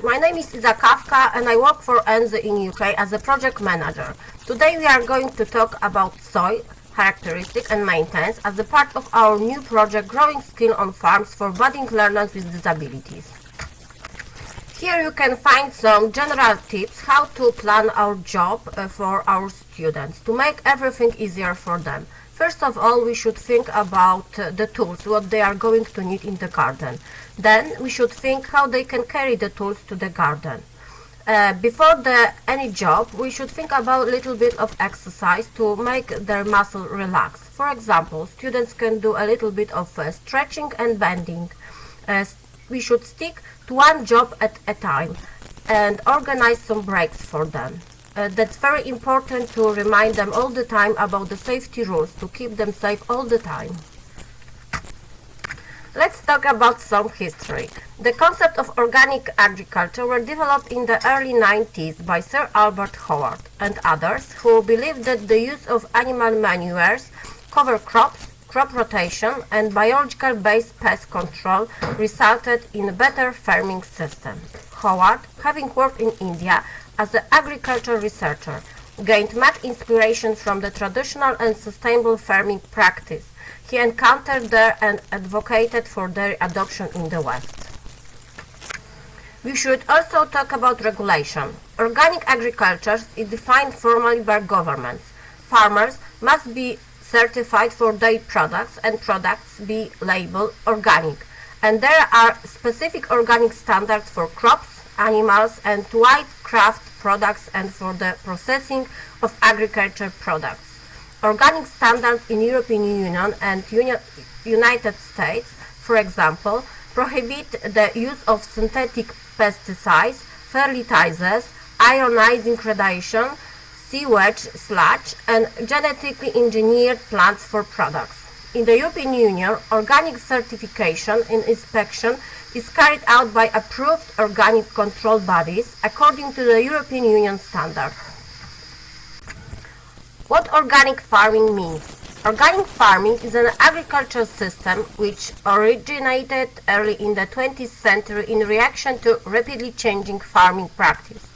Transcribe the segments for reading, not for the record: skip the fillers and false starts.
my name is Iza Kawka and I work for ENZY in UK as a project manager. Today we are going to talk about soil characteristics and maintenance as a part of our new project Growing Skill on Farms for Budding Learners with Disabilities. Here you can find some general tips how to plan our job for our students to make everything easier for them. First of all, we should think about the tools, what they are going to need in the garden. Then we should think how they can carry the tools to the garden. Before any job, we should think about a little bit of exercise to make their muscle relax. For example, students can do a little bit of stretching and bending. We should stick to one job at a time and organize some breaks for them. That's very important to remind them all the time about the safety rules to keep them safe all the time. Let's talk about some history. The concept of organic agriculture were developed in the early 90s by Sir Albert Howard and others who believed that the use of animal manures, cover crops, crop rotation and biological-based pest control resulted in a better farming system. Howard, having worked in India as an agricultural researcher, gained much inspiration from the traditional and sustainable farming practice he encountered there and advocated for their adoption in the West. We should also talk about regulation. Organic agriculture is defined formally by governments. Farmers must be certified for their products and products be labeled organic. And there are specific organic standards for crops, animals and white craft products and for the processing of agriculture products. Organic standards in European Union and United States, for example, prohibit the use of synthetic pesticides, fertilizers, ionizing radiation, sewage sludge and genetically engineered plants for products. In the European Union, organic certification and inspection is carried out by approved organic control bodies according to the European Union standards. What organic farming means? Organic farming is an agricultural system which originated early in the 20th century in reaction to rapidly changing farming practice.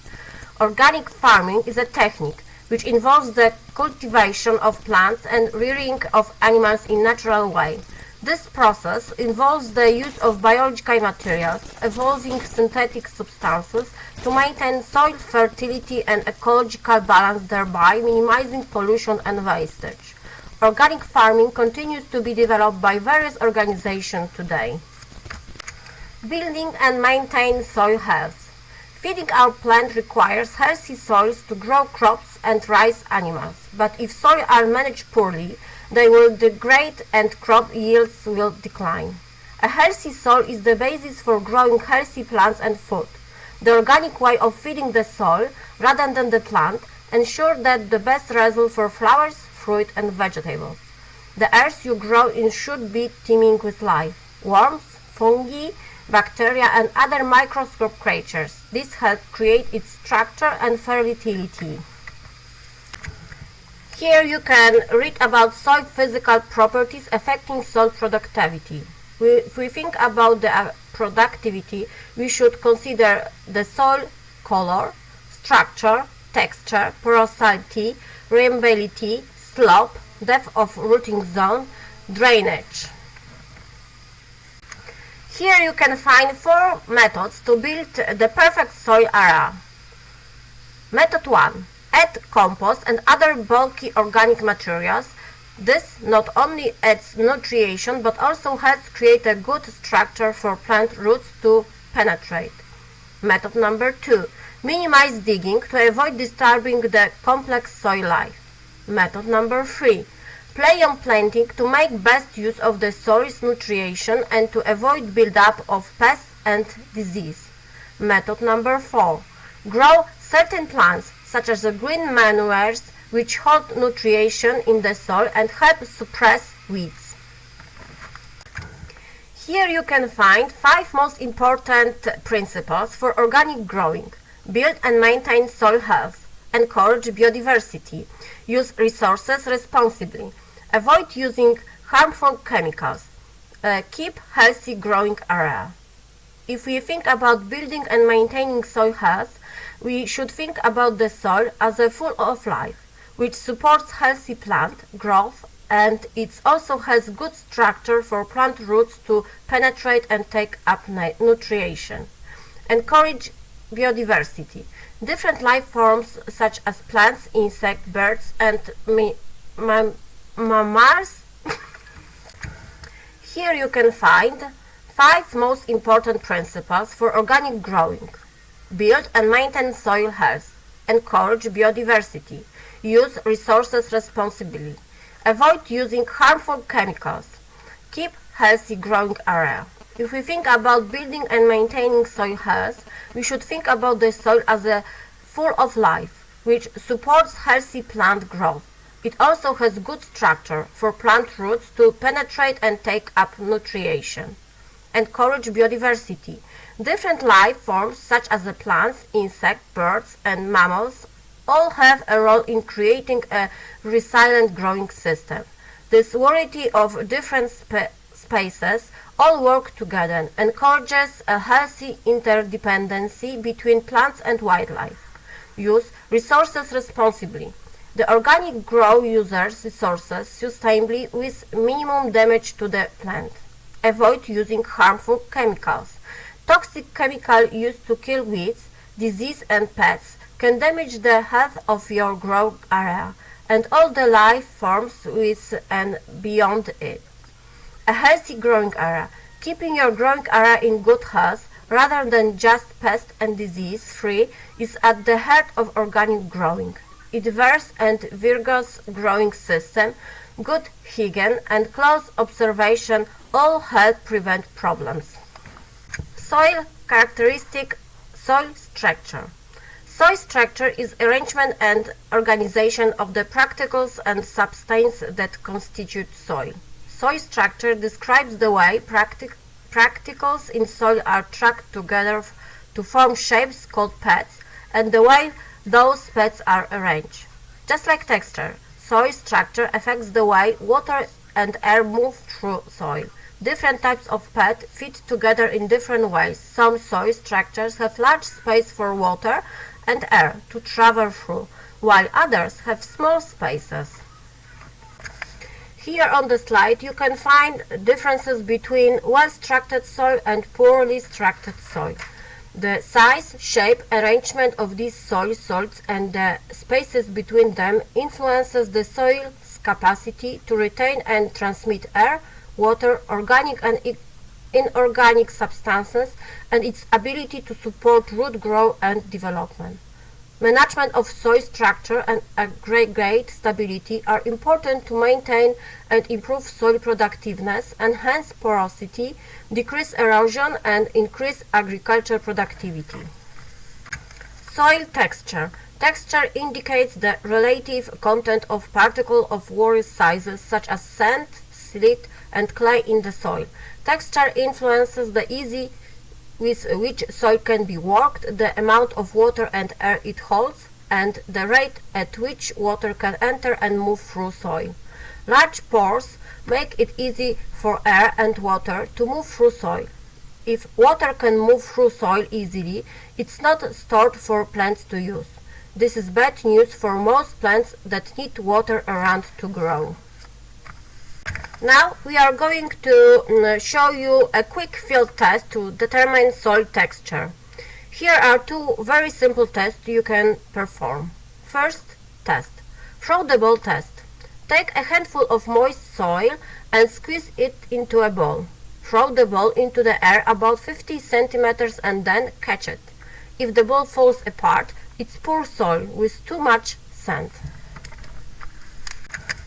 Organic farming is a technique which involves the cultivation of plants and rearing of animals in natural way. This process involves the use of biological materials, evolving synthetic substances to maintain soil fertility and ecological balance, thereby minimizing pollution and wastage. Organic farming continues to be developed by various organizations today. Building and maintain soil health. Feeding our plant requires healthy soils to grow crops and raise animals, but if soils are managed poorly, they will degrade and crop yields will decline. A healthy soil is the basis for growing healthy plants and food. The organic way of feeding the soil rather than the plant ensures that the best result for flowers, fruit and vegetables. The earth you grow in should be teeming with life, worms, fungi, bacteria and other microscopic creatures. This helps create its structure and fertility. Here you can read about soil physical properties affecting soil productivity. If we think about the productivity, we should consider the soil color, structure, texture, porosity, permeability, slope, depth of rooting zone, drainage. Here you can find 4 methods to build the perfect soil area. Method 1. Add compost and other bulky organic materials. This not only adds nutrition but also helps create a good structure for plant roots to penetrate. Method number 2. Minimize digging to avoid disturbing the complex soil life. Method number 3. Play on planting to make best use of the soil's nutrition and to avoid build-up of pests and disease. Method number 4. Grow certain plants such as the green manures which hold nutrition in the soil and help suppress weeds. Here you can find 5 most important principles for organic growing. Build and maintain soil health. Encourage biodiversity. Use resources responsibly. Avoid using harmful chemicals. Keep healthy growing area. If we think about building and maintaining soil health, we should think about the soil as a full of life, which supports healthy plant growth, and it also has good structure for plant roots to penetrate and take up nutrition. Encourage biodiversity. Different life forms such as plants, insects, birds, and mammals. Here you can find 5 most important principles for organic growing. Build and maintain soil health. Encourage biodiversity. Use resources responsibly. Avoid using harmful chemicals. Keep healthy growing area. If we think about building and maintaining soil health, we should think about the soil as a full of life, which supports healthy plant growth. It also has good structure for plant roots to penetrate and take up nutrition. Encourage biodiversity. Different life forms such as the plants, insects, birds, and mammals all have a role in creating a resilient growing system. This variety of different species all work together and encourages a healthy interdependency between plants and wildlife. Use resources responsibly. The organic grow uses resources sustainably with minimum damage to the plant. Avoid using harmful chemicals. Toxic chemicals used to kill weeds, disease and pests can damage the health of your growing area and all the life forms with and beyond it. A healthy growing area. Keeping your growing area in good health rather than just pest and disease free is at the heart of organic growing. A diverse and vigorous growing system, good hygiene and close observation all help prevent problems. Soil characteristic. Soil structure. Soil structure is arrangement and organization of the particles and substances that constitute soil. Soil structure describes the way particles in soil are tracked together to form shapes called pads and the way those pads are arranged. Just like texture, soil structure affects the way water and air move through soil. Different types of pad fit together in different ways. Some soil structures have large space for water and air to travel through, while others have small spaces. Here on the slide you can find differences between well-structured soil and poorly structured soil. The size, shape, arrangement of these soil salts and the spaces between them influences the soil's capacity to retain and transmit air, water, organic and inorganic substances, and its ability to support root growth and development. Management of soil structure and aggregate stability are important to maintain and improve soil productiveness, enhance porosity, decrease erosion, and increase agricultural productivity. Soil texture. Texture indicates the relative content of particles of various sizes such as sand, silt, and clay in the soil. Texture influences the ease with which soil can be worked, the amount of water and air it holds, and the rate at which water can enter and move through soil. Large pores make it easy for air and water to move through soil. If water can move through soil easily, it's not stored for plants to use. This is bad news for most plants that need water around to grow. Now we are going to show you a quick field test to determine soil texture. Here are 2 very simple tests you can perform. First test. Throw the ball test. Take a handful of moist soil and squeeze it into a ball. Throw the ball into the air about 50 centimeters and then catch it. If the ball falls apart, it's poor soil with too much sand.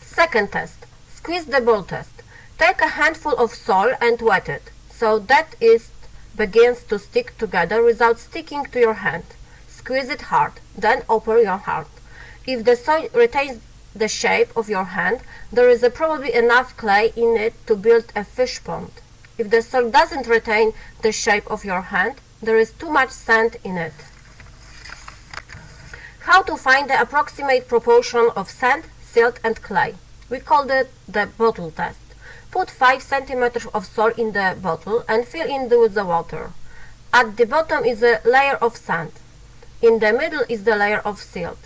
Second test. Squeeze the ball test. Take a handful of soil and wet it, so that it begins to stick together without sticking to your hand. Squeeze it hard, then open your hand. If the soil retains the shape of your hand, there is probably enough clay in it to build a fish pond. If the soil doesn't retain the shape of your hand, there is too much sand in it. How to find the approximate proportion of sand, silt and clay? We call it the bottle test. Put 5 centimeters of soil in the bottle and fill it with the water. At the bottom is a layer of sand. In the middle is the layer of silt.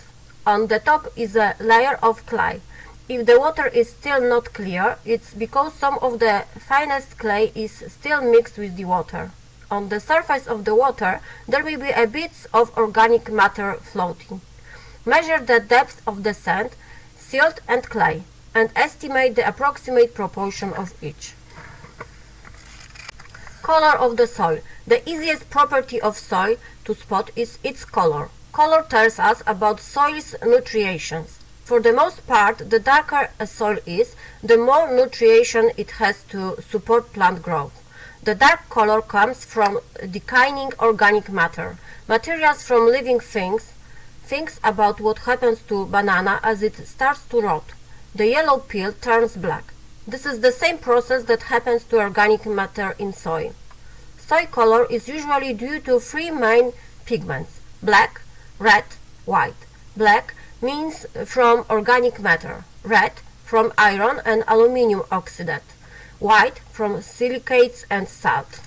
On the top is a layer of clay. If the water is still not clear, it's because some of the finest clay is still mixed with the water. On the surface of the water, there may be a bits of organic matter floating. Measure the depth of the sand, silt and clay, and estimate the approximate proportion of each. Color of the soil. The easiest property of soil to spot is its color. Color tells us about soil's nutrients. For the most part, the darker a soil is, the more nutrition it has to support plant growth. The dark color comes from decaying organic matter, materials from living things. Think about what happens to banana as it starts to rot. The yellow peel turns black. This is the same process that happens to organic matter in soil. Soil color is usually due to three main pigments: black, red, white. Black means from organic matter, red from iron and aluminium oxide, white from silicates and salt.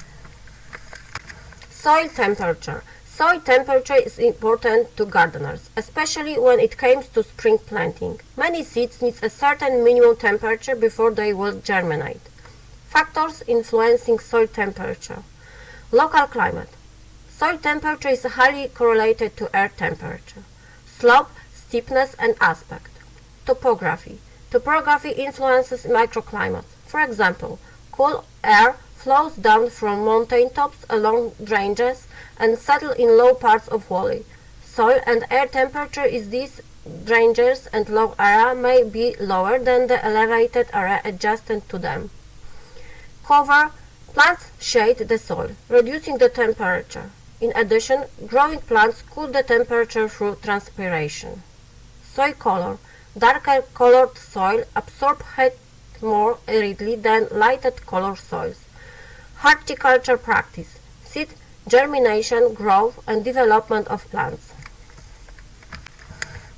Soil temperature. Soil temperature is important to gardeners, especially when it comes to spring planting. Many seeds need a certain minimum temperature before they will germinate. Factors influencing soil temperature. Local climate. Soil temperature is highly correlated to air temperature. Slope, steepness and aspect. Topography. Topography influences microclimates. For example, cool air flows down from mountain tops along ranges and settle in low parts of valley. Soil and air temperature is these ranges and low area may be lower than the elevated area adjacent to them. Cover. Plants shade the soil, reducing the temperature. In addition, growing plants cool the temperature through transpiration. Soil color. Darker colored soil absorb heat more readily than lighted colored soils. Horticulture practice. Seed germination, growth and development of plants.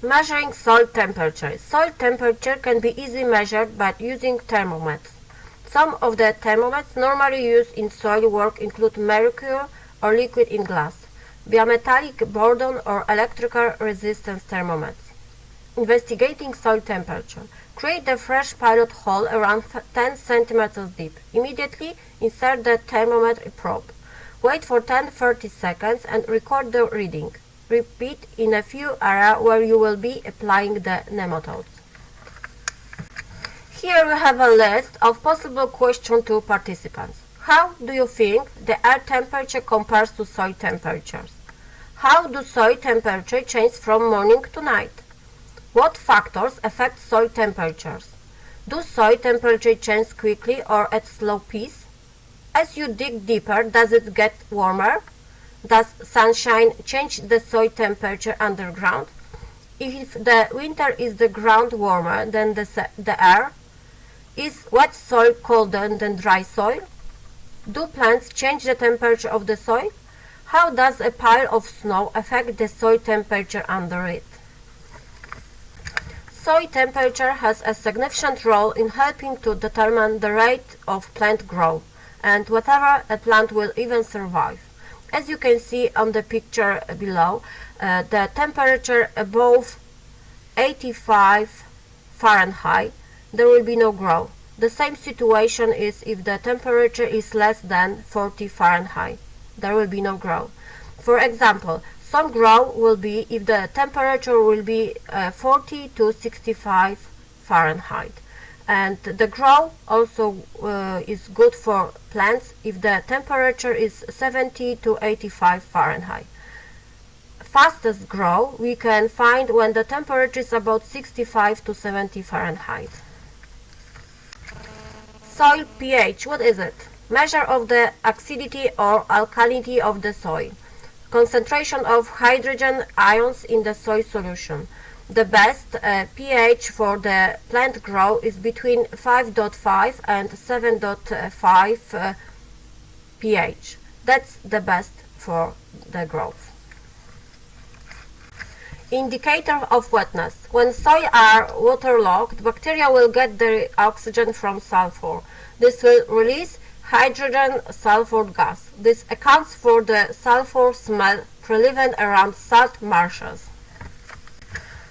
Measuring soil temperature. Soil temperature can be easily measured by using thermometers. Some of the thermometers normally used in soil work include mercury or liquid in glass, bimetallic, boron or electrical resistance thermometers. Investigating soil temperature. Create a fresh pilot hole around 10 cm deep. Immediately insert the thermometer probe. Wait for 10-30 seconds and record the reading. Repeat in a few areas where you will be applying the nematodes. Here we have a list of possible questions to participants. How do you think the air temperature compares to soil temperatures? How do soil temperature change from morning to night? What factors affect soil temperatures? Do soil temperature change quickly or at slow pace? As you dig deeper, does it get warmer? Does sunshine change the soil temperature underground? If the winter is the ground warmer than the air, is wet soil colder than dry soil? Do plants change the temperature of the soil? How does a pile of snow affect the soil temperature under it? Soil temperature has a significant role in helping to determine the rate of plant growth and whether a plant will even survive. As you can see on the picture below, the temperature above 85 Fahrenheit, there will be no growth. The same situation is if the temperature is less than 40 Fahrenheit. There will be no growth. For example, some growth will be if the temperature will be 40 to 65 Fahrenheit. And the growth also is good for plants if the temperature is 70 to 85 Fahrenheit. Fastest growth we can find when the temperature is about 65 to 70 Fahrenheit. Soil pH, what is it? Measure of the acidity or alkalinity of the soil. Concentration of hydrogen ions in the soil solution. The best pH for the plant growth is between 5.5 and 7.5 pH. That's the best for the growth. Indicator of wetness. When soil are waterlogged, bacteria will get their oxygen from sulfur. This will release hydrogen sulfur gas. This accounts for the sulfur smell prevalent around salt marshes.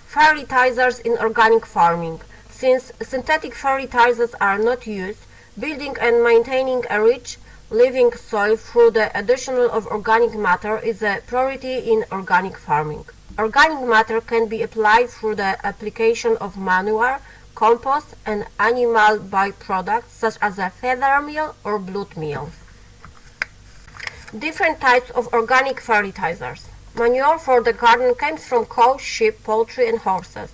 Fertilizers in organic farming. Since synthetic fertilizers are not used, building and maintaining a rich, living soil through the addition of organic matter is a priority in organic farming. Organic matter can be applied through the application of manure, compost, and animal byproducts such as a feather meal or blood meal. Different types of organic fertilizers. Manure for the garden comes from cows, sheep, poultry, and horses.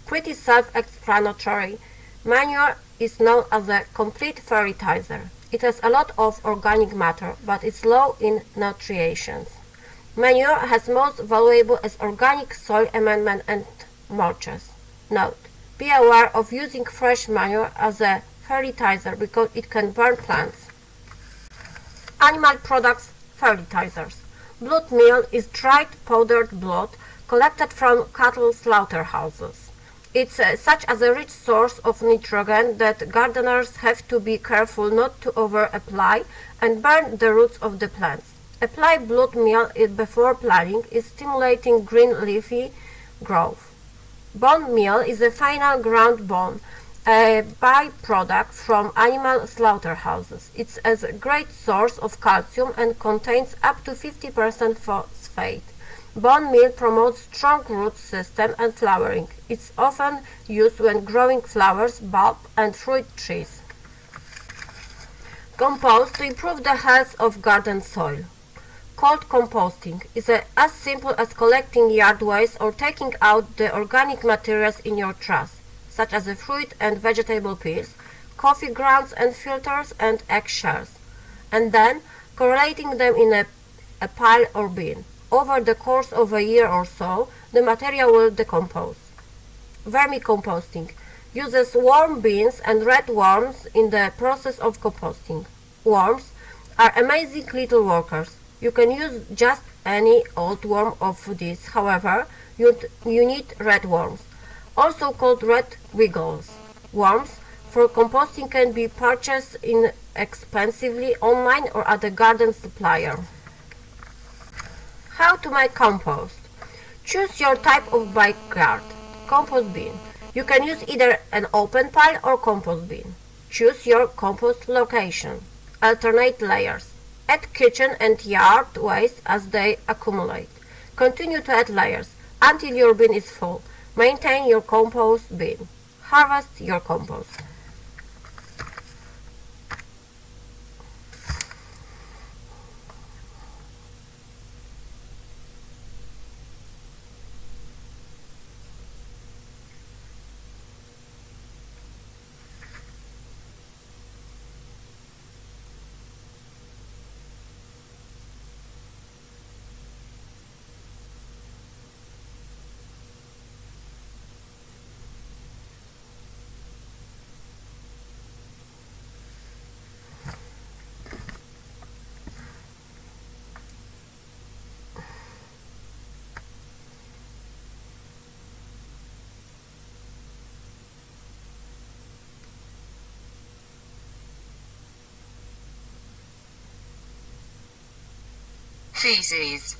Pretty self-explanatory. Manure is known as a complete fertilizer. It has a lot of organic matter, but is low in nutrients. Manure has most valuable as organic soil amendment and mulches. Note: be aware of using fresh manure as a fertilizer because it can burn plants. Animal products fertilizers. Blood meal is dried powdered blood collected from cattle slaughterhouses. It's such as a rich source of nitrogen that gardeners have to be careful not to over-apply and burn the roots of the plants. Apply blood meal before planting is stimulating green leafy growth. Bone meal is a final ground bone, a byproduct from animal slaughterhouses. It's a great source of calcium and contains up to 50% phosphate. Bone meal promotes strong root system and flowering. It's often used when growing flowers, bulb, and fruit trees. Compost to improve the health of garden soil. Cold composting is as simple as collecting yard waste or taking out the organic materials in your trash, such as the fruit and vegetable peels, coffee grounds and filters and eggshells, and then correlating them in a pile or bin. Over the course of a year or so, the material will decompose. Vermicomposting uses worm beans and red worms in the process of composting. Worms are amazing little workers. You can use just any old worm of these, however, you need red worms, also called red wiggles. Worms for composting can be purchased inexpensively online or at a garden supplier. How to make compost. Choose your type of backyard. Compost bin. You can use either an open pile or compost bin. Choose your compost location. Alternate layers. Add kitchen and yard waste as they accumulate. Continue to add layers until your bin is full. Maintain your compost bin. Harvest your compost. Feces.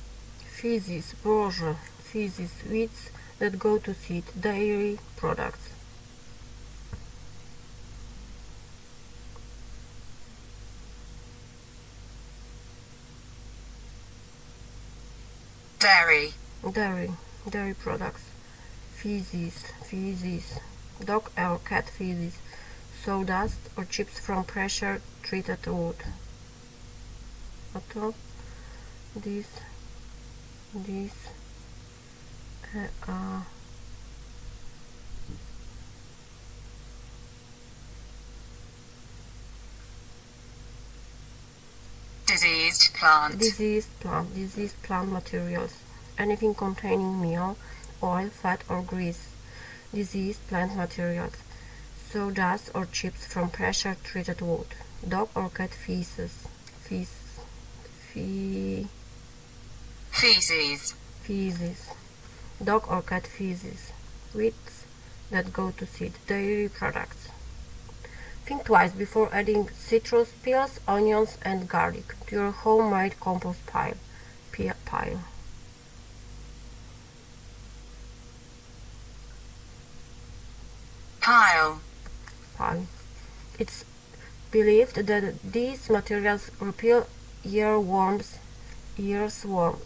Feces, Boże, feces, weeds that go to seed, dairy products. Dairy products. Feces, dog or cat feces, sawdust or chips from pressure treated wood. Oto these are diseased plant materials, anything containing meal, oil, fat or grease. Diseased plant materials, sawdust or chips from pressure treated wood, dog or cat feces, feces, dog or cat feces, weeds that go to seed, dairy products. Think twice before adding citrus peels, onions and garlic to your homemade compost pile. Pile. It's believed that these materials repel earworms. Repel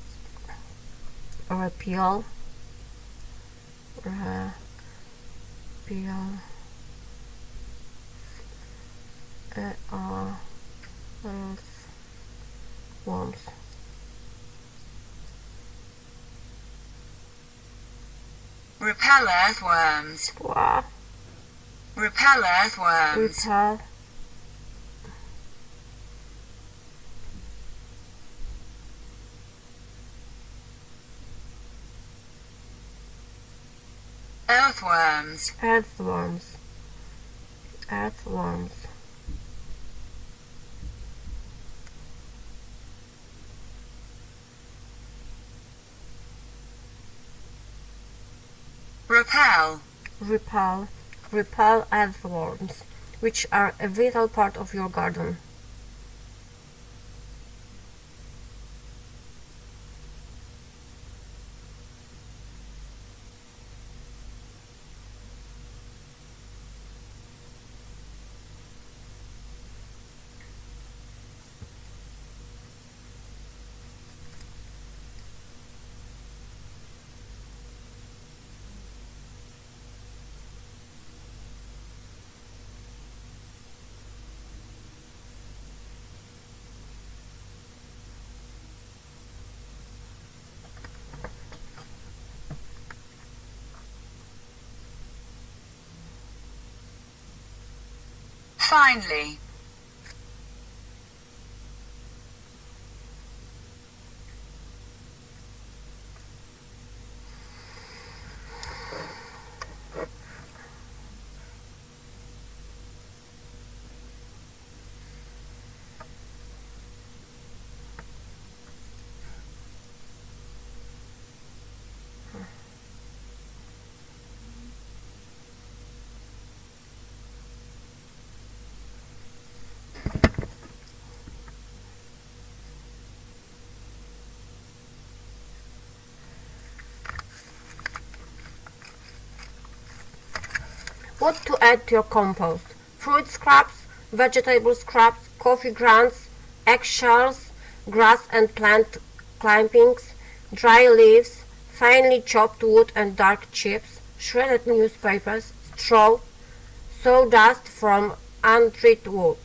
earthworms. Repel earthworms. Wow. Repel earthworms. Repel earthworms. earthworms. Earthworms. Repel. Repel earthworms, which are a vital part of your garden. Finally. What to add to your compost? Fruit scraps, vegetable scraps, coffee grounds, eggshells, grass and plant clippings, dry leaves, finely chopped wood and dark chips, shredded newspapers, straw, sawdust from untreated wood.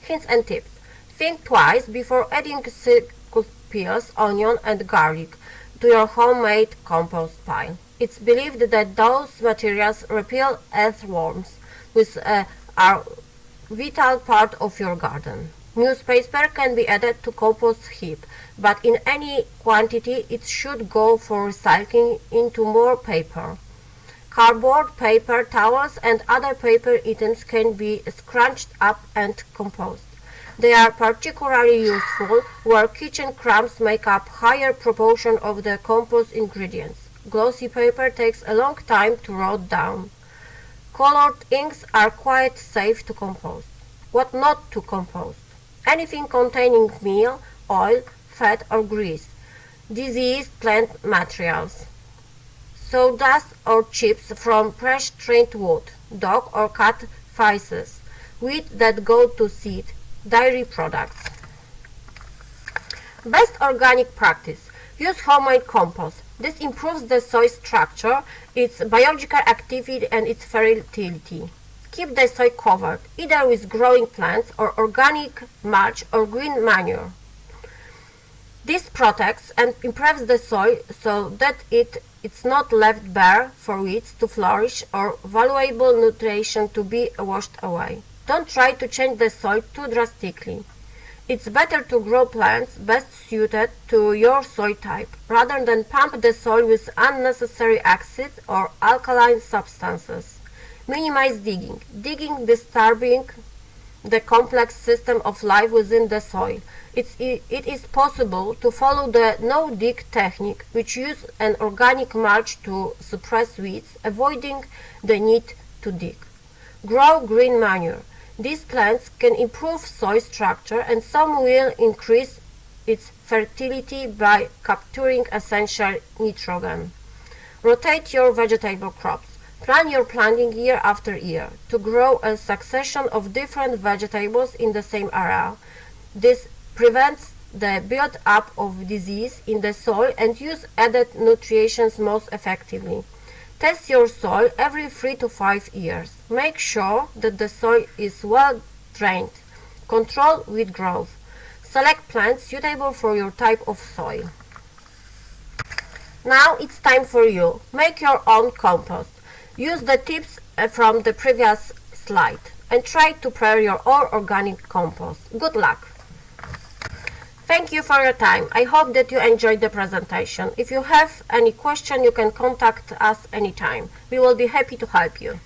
Hints and tips. Think twice before adding citrus peels, onion and garlic to your homemade compost pile. It's believed that those materials repel earthworms, which are vital part of your garden. Newspaper can be added to compost heap, but in any quantity it should go for recycling into more paper. Cardboard, paper towels and other paper items can be scrunched up and composted. They are particularly useful where kitchen crumbs make up higher proportion of the compost ingredients. Glossy paper takes a long time to rot down. Colored inks are quite safe to compost. What not to compost? Anything containing meal, oil, fat or grease. Diseased plant materials. Sawdust or chips from fresh trimmed wood. Dog or cat feces. Wheat that go to seed. Dairy products. Best organic practice. Use homemade compost. This improves the soil structure, its biological activity and its fertility. Keep the soil covered, either with growing plants or organic mulch or green manure. This protects and improves the soil so that it's not left bare for weeds to flourish or valuable nutrition to be washed away. Don't try to change the soil too drastically. It's better to grow plants best suited to your soil type, rather than pump the soil with unnecessary acid or alkaline substances. Minimize digging. Digging disturbing the complex system of life within the soil. It is possible to follow the no-dig technique, which uses an organic mulch to suppress weeds, avoiding the need to dig. Grow green manure. These plants can improve soil structure and some will increase its fertility by capturing essential nitrogen. Rotate your vegetable crops. Plan your planting year after year to grow a succession of different vegetables in the same area. This prevents the build-up of disease in the soil and use added nutrients most effectively. Test your soil every 3 to 5 years. Make sure that the soil is well drained. Control weed growth. Select plants suitable for your type of soil. Now it's time for you. Make your own compost. Use the tips from the previous slide and try to prepare your own organic compost. Good luck! Thank you for your time. I hope that you enjoyed the presentation. If you have any question, you can contact us anytime. We will be happy to help you.